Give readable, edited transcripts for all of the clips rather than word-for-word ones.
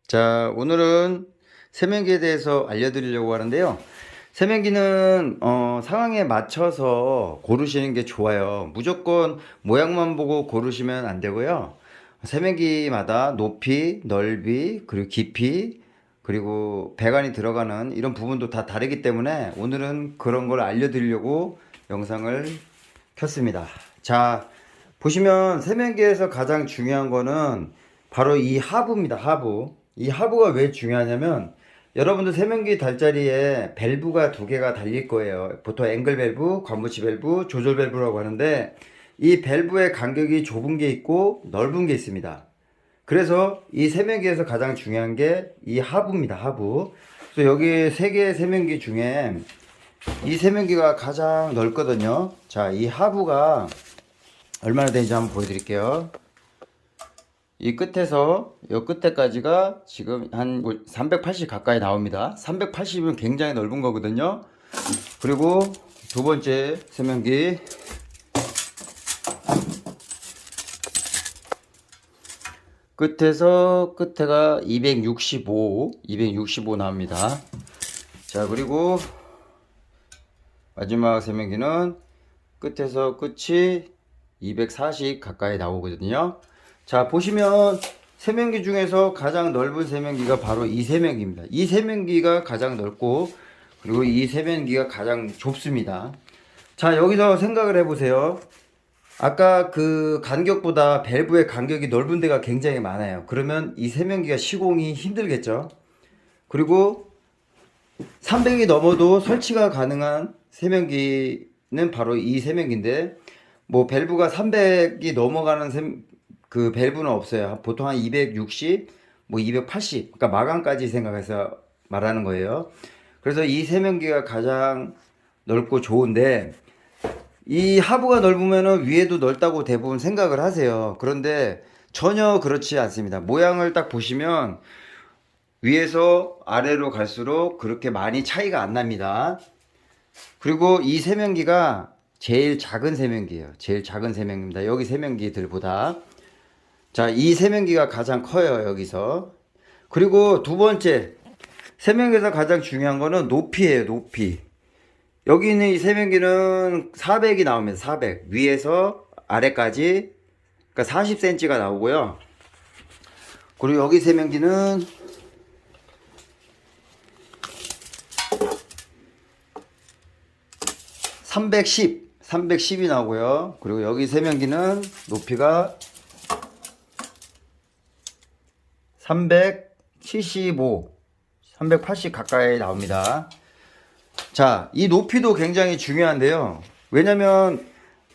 자, 오늘은 세면기에 대해서 알려드리려고 하는데요. 세면기는 상황에 맞춰서 고르시는 게 좋아요. 무조건 모양만 보고 고르시면 안 되고요. 세면기마다 높이, 넓이, 그리고 깊이, 그리고 배관이 들어가는 이런 부분도 다 다르기 때문에 오늘은 그런 걸 알려드리려고 영상을 켰습니다. 자, 보시면 세면기에서 가장 중요한 거는 바로 이 하부입니다. 하부. 이 하부가 왜 중요하냐면 여러분들 세면기 달자리에 밸브가 두 개가 달릴 거예요. 보통 앵글 밸브, 관부치 밸브, 조절 밸브라고 하는데 이 밸브의 간격이 좁은 게 있고 넓은 게 있습니다. 그래서 이 세면기에서 가장 중요한 게 이 하부입니다. 하부. 그래서 여기 세 개의 세면기 중에 이 세면기가 가장 넓거든요. 자, 이 하부가 얼마나 되는지 한번 보여드릴게요. 이 끝에서 이 끝에까지가 지금 한 380 가까이 나옵니다. 380이면 굉장히 넓은 거거든요. 그리고 두 번째 세면기 끝에서 끝에가 265 나옵니다. 자, 그리고 마지막 세면기는 끝에서 끝이 240 가까이 나오거든요. 자, 보시면 세면기 중에서 가장 넓은 세면기가 바로 이 세면기입니다. 이 세면기가 가장 넓고 그리고 이 세면기가 가장 좁습니다. 자, 여기서 생각을 해보세요. 아까 그 간격보다 밸브의 간격이 넓은 데가 굉장히 많아요. 그러면 이 세면기가 시공이 힘들겠죠. 그리고 300이 넘어도 설치가 가능한 세면기는 바로 이 세면기인데 뭐 밸브가 300이 넘어가는 그 밸브는 없어요. 보통 한 260, 뭐 280, 그러니까 마감까지 생각해서 말하는 거예요. 그래서 이 세면기가 가장 넓고 좋은데 이 하부가 넓으면은 위에도 넓다고 대부분 생각을 하세요. 그런데 전혀 그렇지 않습니다. 모양을 딱 보시면 위에서 아래로 갈수록 그렇게 많이 차이가 안 납니다. 그리고 이 세면기가 제일 작은 세면기예요. 제일 작은 세면기입니다. 여기 세면기들보다. 자, 이 세면기가 가장 커요, 여기서. 그리고 두 번째, 세면기에서 가장 중요한 거는 높이예요, 높이. 여기 있는 이 세면기는 400이 나옵니다, 400. 위에서 아래까지, 그러니까 40cm가 나오고요. 그리고 여기 세면기는 310이 나오고요. 그리고 여기 세면기는 높이가 375, 380 가까이 나옵니다. 자, 이 높이도 굉장히 중요한데요. 왜냐면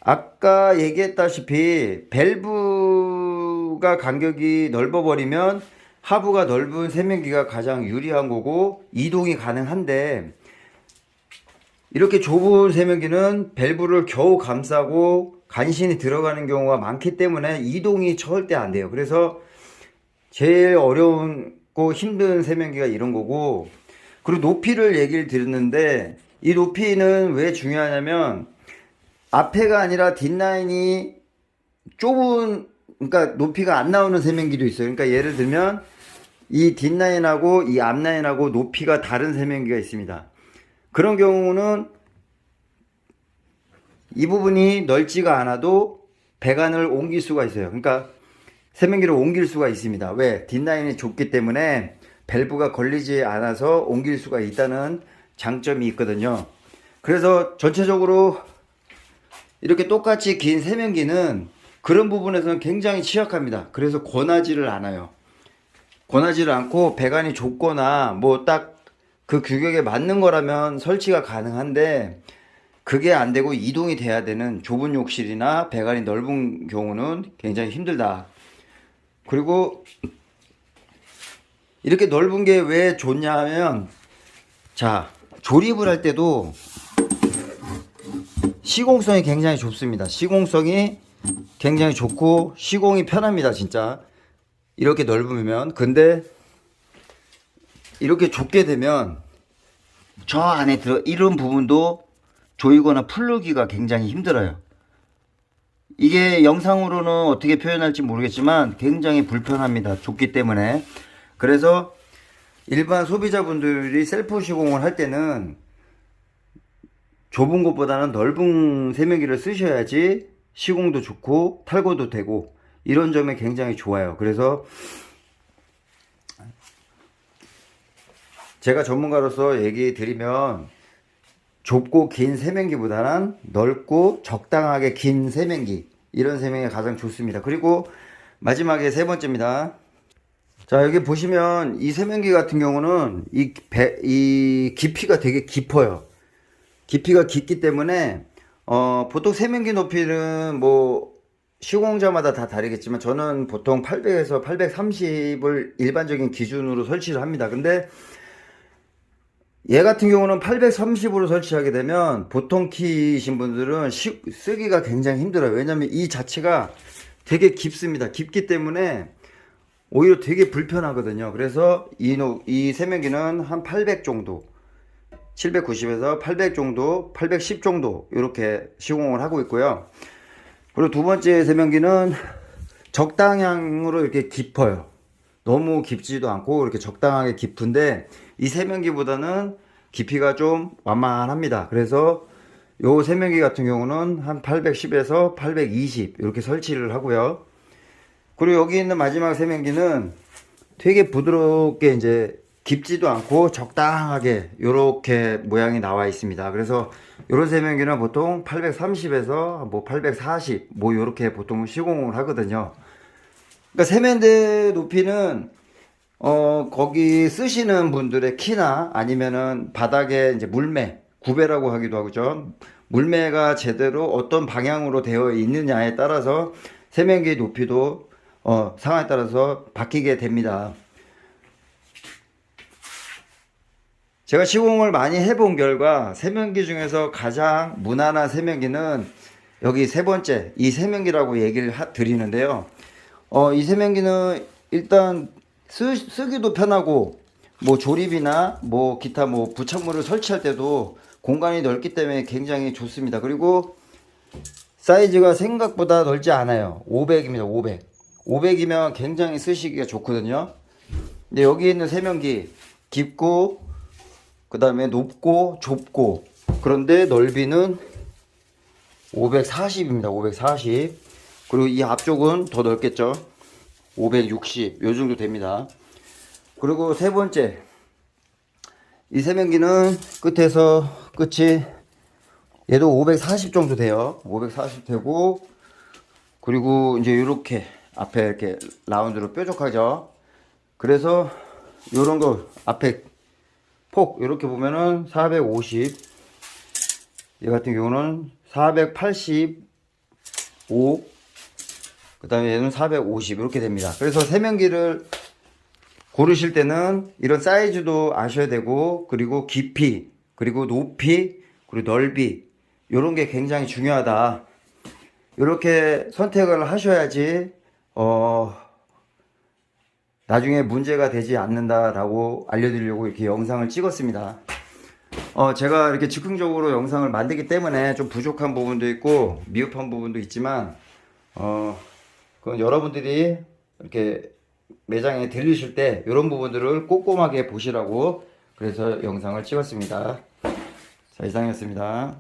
아까 얘기했다시피 밸브가 간격이 넓어버리면 하부가 넓은 세면기가 가장 유리한 거고 이동이 가능한데 이렇게 좁은 세면기는 밸브를 겨우 감싸고 간신히 들어가는 경우가 많기 때문에 이동이 절대 안 돼요. 그래서 제일 어려운고 힘든 세면기가 이런 거고, 그리고 높이를 얘기를 드렸는데 이 높이는 왜 중요하냐면 앞에가 아니라 뒷라인이 좁은, 그러니까 높이가 안 나오는 세면기도 있어요. 그러니까 예를 들면 이 뒷라인하고 이 앞라인하고 높이가 다른 세면기가 있습니다. 그런 경우는 이 부분이 넓지가 않아도 배관을 옮길 수가 있어요. 그러니까 세면기를 옮길 수가 있습니다. 왜? 뒷라인이 좁기 때문에 밸브가 걸리지 않아서 옮길 수가 있다는 장점이 있거든요. 그래서 전체적으로 이렇게 똑같이 긴 세면기는 그런 부분에서는 굉장히 취약합니다. 그래서 권하지를 않아요. 권하지를 않고 배관이 좁거나 뭐 딱 그 규격에 맞는 거라면 설치가 가능한데 그게 안 되고 이동이 돼야 되는 좁은 욕실이나 배관이 넓은 경우는 굉장히 힘들다. 그리고 이렇게 넓은 게 왜 좋냐 하면, 자, 조립을 할 때도 시공성이 굉장히 좋습니다. 시공성이 굉장히 좋고 시공이 편합니다, 진짜. 이렇게 넓으면. 근데 이렇게 좁게 되면 저 안에 이런 부분도 조이거나 풀르기가 굉장히 힘들어요. 이게 영상으로는 어떻게 표현할지 모르겠지만 굉장히 불편합니다. 좁기 때문에. 그래서 일반 소비자분들이 셀프 시공을 할 때는 좁은 곳보다는 넓은 세면기를 쓰셔야지 시공도 좋고 탈거도 되고 이런 점이 굉장히 좋아요. 그래서 제가 전문가로서 얘기 드리면 좁고 긴 세면기보다는 넓고 적당하게 긴 세면기, 이런 세면기가 가장 좋습니다. 그리고 마지막에 세 번째입니다. 자, 여기 보시면 이 세면기 같은 경우는 이 깊이가 되게 깊어요. 깊이가 깊기 때문에 보통 세면기 높이는 뭐 시공자마다 다 다르겠지만 저는 보통 800에서 830을 일반적인 기준으로 설치를 합니다. 근데 얘 같은 경우는 830으로 설치하게 되면 보통 키이신 분들은 쓰기가 굉장히 힘들어요. 왜냐면 이 자체가 되게 깊습니다. 깊기 때문에 오히려 되게 불편하거든요. 그래서 이 세면기는 한 800 정도, 790에서 800 정도, 810 정도 이렇게 시공을 하고 있고요. 그리고 두 번째 세면기는 적당량으로 이렇게 깊어요. 너무 깊지도 않고 이렇게 적당하게 깊은데 이 세면기보다는 깊이가 좀 완만합니다. 그래서 요 세면기 같은 경우는 한 810에서 820 이렇게 설치를 하고요. 그리고 여기 있는 마지막 세면기는 되게 부드럽게 이제 깊지도 않고 적당하게 이렇게 모양이 나와 있습니다. 그래서 이런 세면기는 보통 830에서 뭐 840 뭐 이렇게 보통 시공을 하거든요. 그러니까 세면대 높이는 거기 쓰시는 분들의 키나 아니면은 바닥에 이제 물매, 구배라고 하기도 하죠. 물매가 제대로 어떤 방향으로 되어 있느냐에 따라서 세면기 높이도 상황에 따라서 바뀌게 됩니다. 제가 시공을 많이 해본 결과 세면기 중에서 가장 무난한 세면기는 여기 세 번째 이 세면기라고 얘기를 드리는데요. 이 세면기는 일단 쓰기도 편하고 뭐 조립이나 뭐 기타 뭐 부착물을 설치할 때도 공간이 넓기 때문에 굉장히 좋습니다. 그리고 사이즈가 생각보다 넓지 않아요. 500입니다. 500. 500이면 굉장히 쓰시기가 좋거든요. 근데 여기 있는 세면기 깊고 그 다음에 높고 좁고 그런데 넓이는 540입니다. 540. 그리고 이 앞쪽은 더 넓겠죠. 560 요 정도 됩니다. 그리고 세 번째 이 세면기는 끝에서 끝이 얘도 540 정도 돼요. 540 되고 그리고 이제 이렇게 앞에 이렇게 라운드로 뾰족하죠. 그래서 요런 거 앞에 폭 이렇게 보면은 450, 얘 같은 경우는 485, 그 다음에 얘는 450 이렇게 됩니다. 그래서 세면기를 고르실 때는 이런 사이즈도 아셔야 되고 그리고 깊이 그리고 높이 그리고 넓이 이런 게 굉장히 중요하다. 이렇게 선택을 하셔야지 나중에 문제가 되지 않는다라고 알려드리려고 이렇게 영상을 찍었습니다. 제가 이렇게 즉흥적으로 영상을 만들기 때문에 좀 부족한 부분도 있고 미흡한 부분도 있지만 그건 여러분들이 이렇게 매장에 들리실 때 이런 부분들을 꼼꼼하게 보시라고 그래서 영상을 찍었습니다. 자, 이상이었습니다.